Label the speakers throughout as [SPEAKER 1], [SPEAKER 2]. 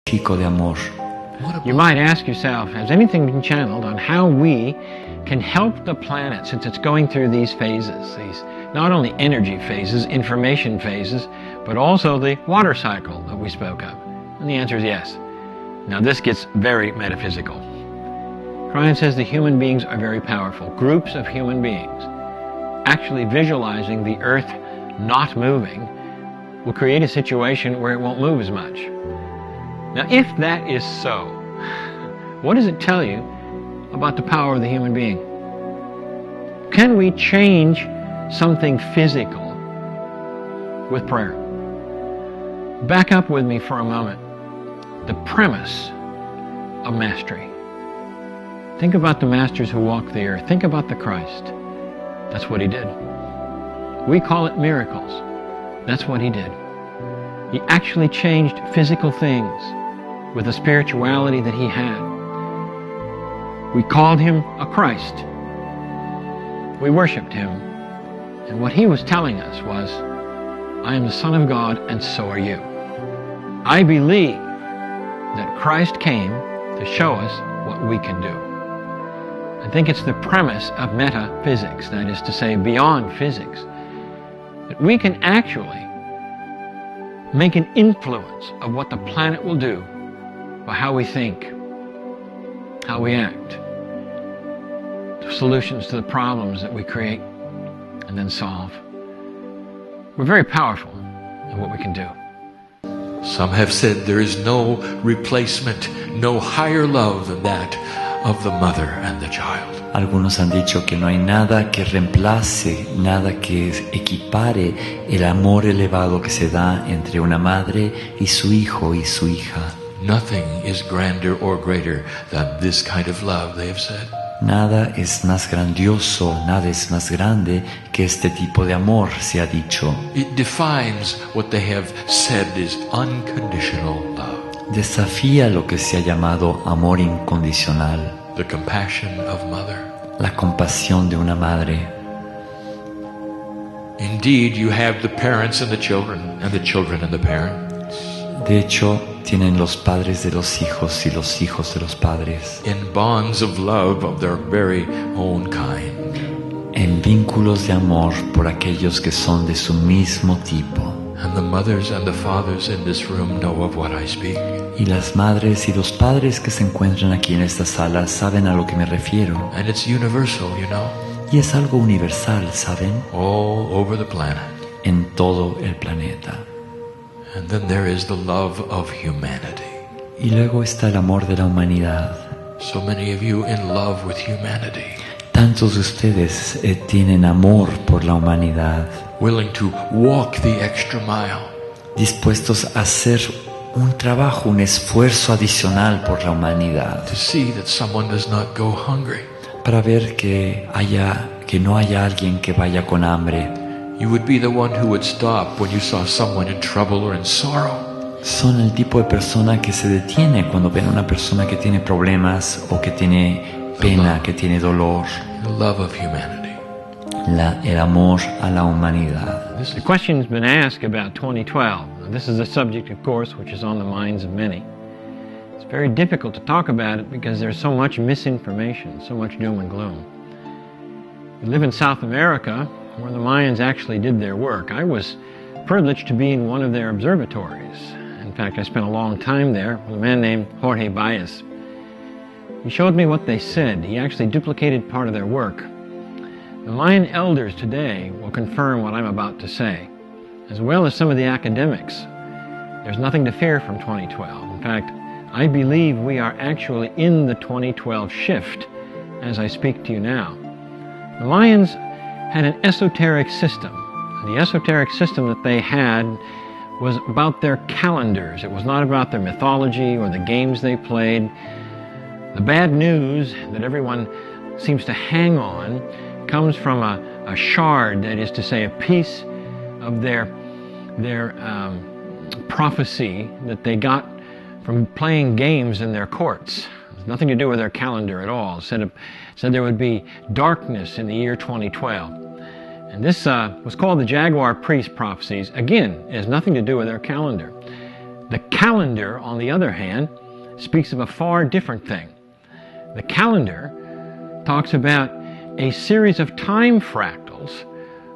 [SPEAKER 1] chico de amor.
[SPEAKER 2] You might ask yourself, has anything been channeled on how we can help the planet since it's going through these phases, these not only energy phases, information phases, but also the water cycle that we spoke of? And the answer is yes. Now this gets very metaphysical. Ryan says the human beings are very powerful. Groups of human beings actually visualizing the earth not moving will create a situation where it won't move as much. Now, if that is so, what does it tell you about the power of the human being? Can we change something physical with prayer? Back up with me for a moment. The premise of mastery. Think about the masters who walked the earth. Think about the Christ. That's what he did. We call it miracles. That's what he did. He actually changed physical things with the spirituality that he had. We called him a Christ. We worshiped him. And what he was telling us was, I am the Son of God and so are you. I believe that Christ came to show us what we can do. I think it's the premise of metaphysics, that is to say, beyond physics, that we can actually make an influence of what the planet will do by how we think, how we act, the solutions to the problems that we create and then solve. We're very powerful in what we can do.
[SPEAKER 3] Some have said there is no replacement, no higher love than that of the mother and the child.
[SPEAKER 1] Algunos han dicho que no hay nada que reemplace, nada que equipare el amor elevado que se da entre una madre y su hijo y su hija.
[SPEAKER 3] Nothing is grander or greater than this kind of love, they have said.
[SPEAKER 1] Nada es más grandioso, nada es más grande que este tipo de amor, se ha dicho.
[SPEAKER 3] It defines what they have said is unconditional love.
[SPEAKER 1] Desafía lo que se ha llamado amor incondicional.
[SPEAKER 3] The compassion of mother.
[SPEAKER 1] La compasión de una madre.
[SPEAKER 3] Indeed, you have the parents and the children and the parents.
[SPEAKER 1] De hecho, tienen los padres de los hijos y los hijos de los padres.
[SPEAKER 3] In bonds of love of their very own kind.
[SPEAKER 1] En vínculos de amor por aquellos que son de su mismo tipo.
[SPEAKER 3] And the mothers and the fathers in this room know of what I speak.
[SPEAKER 1] Y las madres y los padres que se encuentran aquí en esta sala saben a lo que me refiero.
[SPEAKER 3] And it's universal, you know.
[SPEAKER 1] Y es algo universal, ¿saben?
[SPEAKER 3] All over the planet.
[SPEAKER 1] En todo el planeta.
[SPEAKER 3] And then there is the love of humanity.
[SPEAKER 1] Y luego está el amor de la humanidad.
[SPEAKER 3] So many of you in love with humanity.
[SPEAKER 1] Tantos de ustedes tienen amor por la humanidad.
[SPEAKER 3] Willing to walk the extra mile.
[SPEAKER 1] Dispuestos a hacer un trabajo, un esfuerzo adicional por la humanidad.
[SPEAKER 3] To see that someone does not go hungry.
[SPEAKER 1] Para ver que no haya alguien que vaya con hambre.
[SPEAKER 3] You would be the one who would stop when you saw someone in trouble or in sorrow.
[SPEAKER 1] Son el tipo de persona que se detiene cuando ven a una persona que tiene problemas o que tiene pena, que tiene dolor.
[SPEAKER 3] The love of humanity.
[SPEAKER 1] El amor a la humanidad.
[SPEAKER 2] The question's been asked about 2012. This is a subject, of course, which is on the minds of many. It's very difficult to talk about it because there's so much misinformation, so much doom and gloom. We live in South America, where the Mayans actually did their work. I was privileged to be in one of their observatories. In fact, I spent a long time there with a man named Jorge Baez. He showed me what they said. He actually duplicated part of their work. The Mayan elders today will confirm what I'm about to say, as well as some of the academics. There's nothing to fear from 2012. In fact, I believe we are actually in the 2012 shift as I speak to you now. The Mayans had an esoteric system. The esoteric system that they had was about their calendars. It was not about their mythology or the games they played. The bad news that everyone seems to hang on comes from a shard, that is to say, a piece of their prophecy that they got from playing games in their courts. It's nothing to do with their calendar at all. It said there would be darkness in the year 2012. And this was called the Jaguar Priest prophecies. Again, it has nothing to do with their calendar. The calendar, on the other hand, speaks of a far different thing. The calendar talks about a series of time fractals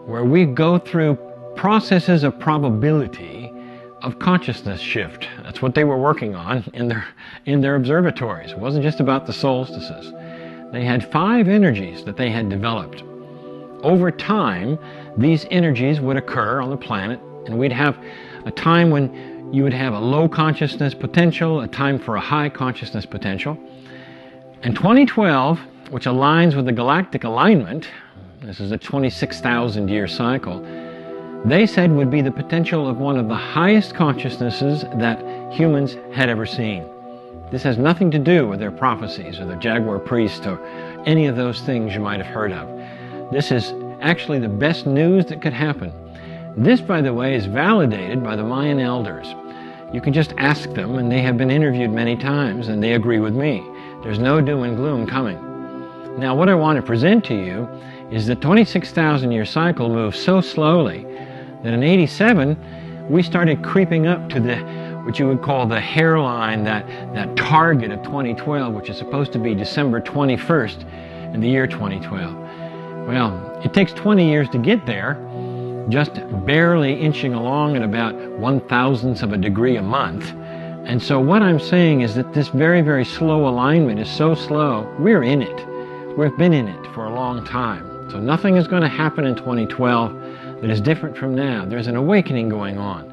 [SPEAKER 2] where we go through processes of probability of consciousness shift. That's what they were working on in their observatories. It wasn't just about the solstices. They had 5 energies that they had developed. Over time, these energies would occur on the planet, and we'd have a time when you would have a low consciousness potential, a time for a high consciousness potential. And 2012, which aligns with the galactic alignment, this is a 26,000 year cycle, they said would be the potential of one of the highest consciousnesses that humans had ever seen. This has nothing to do with their prophecies or the jaguar priest or any of those things you might have heard of. This is actually the best news that could happen. This, by the way, is validated by the Mayan elders. You can just ask them, and they have been interviewed many times, and they agree with me. There's no doom and gloom coming. Now, what I want to present to you is the 26,000 year cycle moves so slowly that in 87, we started creeping up to what you would call the hairline, that target of 2012, which is supposed to be December 21st in the year 2012. Well, it takes 20 years to get there, just barely inching along at about 1/1000th of a degree a month. And so what I'm saying is that this very, very slow alignment is so slow, we're in it. We've been in it for a long time. So nothing is going to happen in 2012 that is different from now. There's an awakening going on.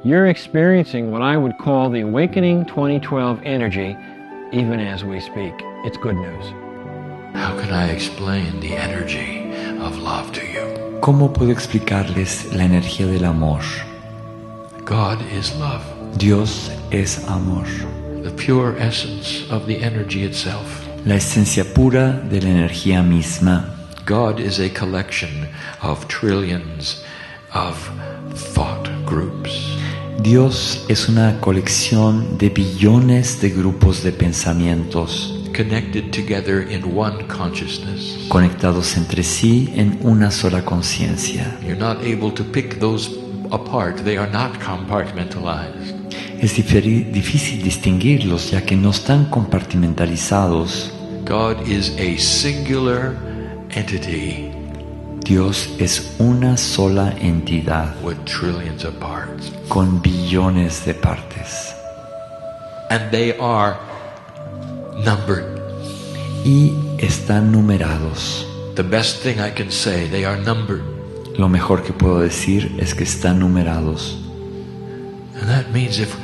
[SPEAKER 2] You're experiencing what I would call the awakening 2012 energy even as we speak. It's good news.
[SPEAKER 3] How can I explain the energy of love to you?
[SPEAKER 1] ¿Cómo puedo explicarles la energía del amor?
[SPEAKER 3] God is love.
[SPEAKER 1] Dios es amor.
[SPEAKER 3] The pure essence of the energy itself.
[SPEAKER 1] La esencia pura de la energía misma.
[SPEAKER 3] God is a collection of trillions of thought groups.
[SPEAKER 1] Dios es una colección de billones de grupos de pensamientos
[SPEAKER 3] connected together in one consciousness.
[SPEAKER 1] Conectados entre sí en una sola conciencia.
[SPEAKER 3] You're not able to pick those apart. They are not compartmentalized.
[SPEAKER 1] Es difícil distinguirlos ya que no están compartimentalizados.
[SPEAKER 3] God is a singular entity.
[SPEAKER 1] Dios es una sola entidad
[SPEAKER 3] with trillions of parts.
[SPEAKER 1] Con billones de partes.
[SPEAKER 3] And they are numbered.
[SPEAKER 1] Y están numerados.
[SPEAKER 3] The best thing I can say, they are numbered.
[SPEAKER 1] Lo mejor que puedo decir es que están numerados.
[SPEAKER 3] And that means if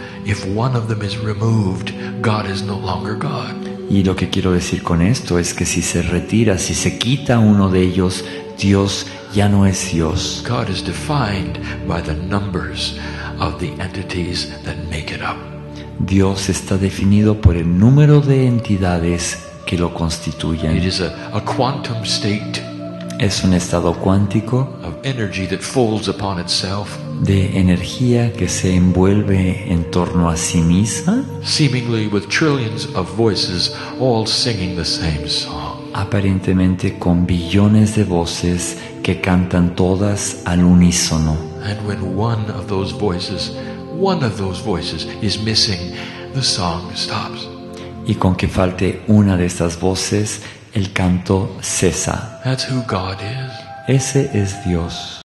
[SPEAKER 3] one of them is removed, God is no longer God.
[SPEAKER 1] Y lo que quiero decir con esto es que si se retira, si se quita uno de ellos, Dios ya no es Dios.
[SPEAKER 3] God is defined by the numbers of the entities that make it up.
[SPEAKER 1] Dios está definido por el número de entidades que lo constituyen.
[SPEAKER 3] It is a quantum state.
[SPEAKER 1] Es un estado cuántico
[SPEAKER 3] of energy that folds upon itself.
[SPEAKER 1] De energía que se envuelve en torno a sí misma.
[SPEAKER 3] Seemingly with trillions of voices all singing the same song.
[SPEAKER 1] Aparentemente con billones de voces que cantan todas al unísono.
[SPEAKER 3] And when one of those voices is missing, the song stops.
[SPEAKER 1] Y con que falte una de estas voces, el canto cesa.
[SPEAKER 3] That's who God is.
[SPEAKER 1] Ese es Dios.